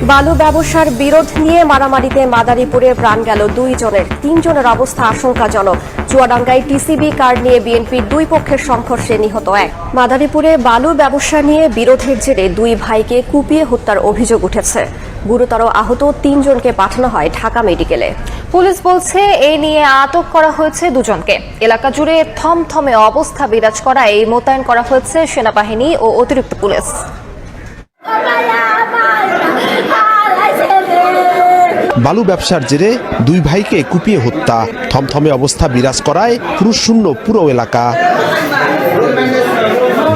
বালু ব্যবসার বিরোধ নিয়ে মারামারিতে মাদারীপুরে প্রাণ গেল 2 জনের, 3 জনের অবস্থা আশঙ্কাজনক। চুয়াডাঙ্গায় টিসিবি কার্ড নিয়ে বিএনপির 2 পক্ষের সংঘর্ষে নিহত 1। মাদারীপুরে বালু ব্যবসা নিয়ে বিরোধের জেরে 2 ভাইকে কুপিয়ে হত্যার অভিযোগ উঠেছে। গুরুতর আহত 3 জনকে পাঠানো হয় ঢাকা মেডিকেলে। পুলিশ বলছে এই নিয়ে আটক করা হয়েছে 2 জনকে। এলাকা জুড়ে থমথমে অবস্থা বিরাজ করায় মোতায়েন করা হয়েছে সেনাবাহিনী ও অতিরিক্ত পুলিশ। বালু ব্যবসার জেরে 2 ভাইকে কুপিয়ে হত্যা, থমথমে অবস্থা বিরাজ করায় পুরুষ শূন্য পুরো এলাকা।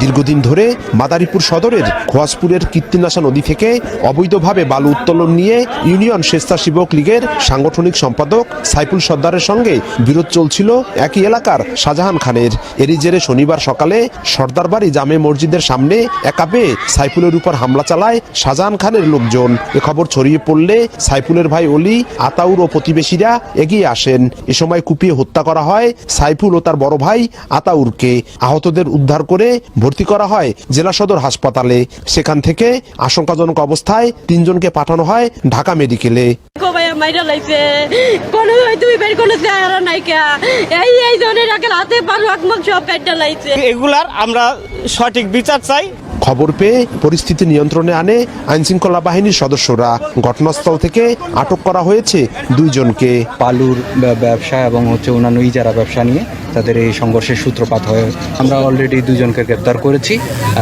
দীর্ঘদিন ধরে মাদারীপুর সদরের খোয়াজপুরের কীর্তিনাশা নদী থেকে অবৈধভাবে বালু উত্তোলন নিয়ে ইউনিয়ন স্বেচ্ছাসেবক লীগের সাংগঠনিক সম্পাদক সাইফুল সর্দারের সঙ্গে বিরোধ চলছিল একই এলাকার শাহজাহান খানের। এরই জেরে শনিবার সকালে সর্দারবাড়ি জামে মসজিদের সামনে একা পেয়ে সাইফুলের উপর হামলা চালায় শাহজাহান খানের লোকজন। এ খবর ছড়িয়ে পড়লে সাইফুলের ভাই অলি, আতাউর ও প্রতিবেশীরা এগিয়ে আসেন। এ সময় কুপিয়ে হত্যা করা হয় সাইফুল ও তার বড় ভাই আতাউরকে। আহতদের উদ্ধার করে ভর্তি করা হয় জেলা সদর হাসপাতালে। সেখান থেকে আশঙ্কাজনক অবস্থায় 3 জনকে পাঠানো হয় ঢাকা মেডিকেলে। এগুলার আমরা সঠিক বিচার চাই। খবর পেয়ে পরিস্থিতি নিয়ন্ত্রণে আনে আইনশৃঙ্খলা বাহিনীর সদস্যরা। ঘটনাস্থল থেকে আটক করা হয়েছে 2 জনকে। বালুর ব্যবসা এবং অন্যান্য ইজারা ব্যবসা নিয়ে তাদের এই সংঘর্ষের সূত্রপাত হয়। আমরা অলরেডি 2 জনকে গ্রেপ্তার করেছি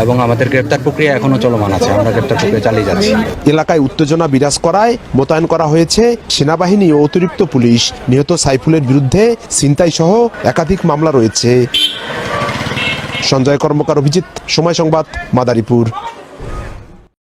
এবং আমাদের গ্রেপ্তার প্রক্রিয়া এখনো চলমান আছে। আমরা গ্রেপ্তার প্রক্রিয়া চালিয়ে যাচ্ছি। এলাকায় উত্তেজনা বিরাজ করায় মোতায়েন করা হয়েছে সেনাবাহিনী ও অতিরিক্ত পুলিশ। নিহত সাইফুলের বিরুদ্ধে ছিনতাই সহ একাধিক মামলা রয়েছে। সঞ্জয় কর্মকার, অভিজিৎ, সময় সংবাদ, মাদারীপুর।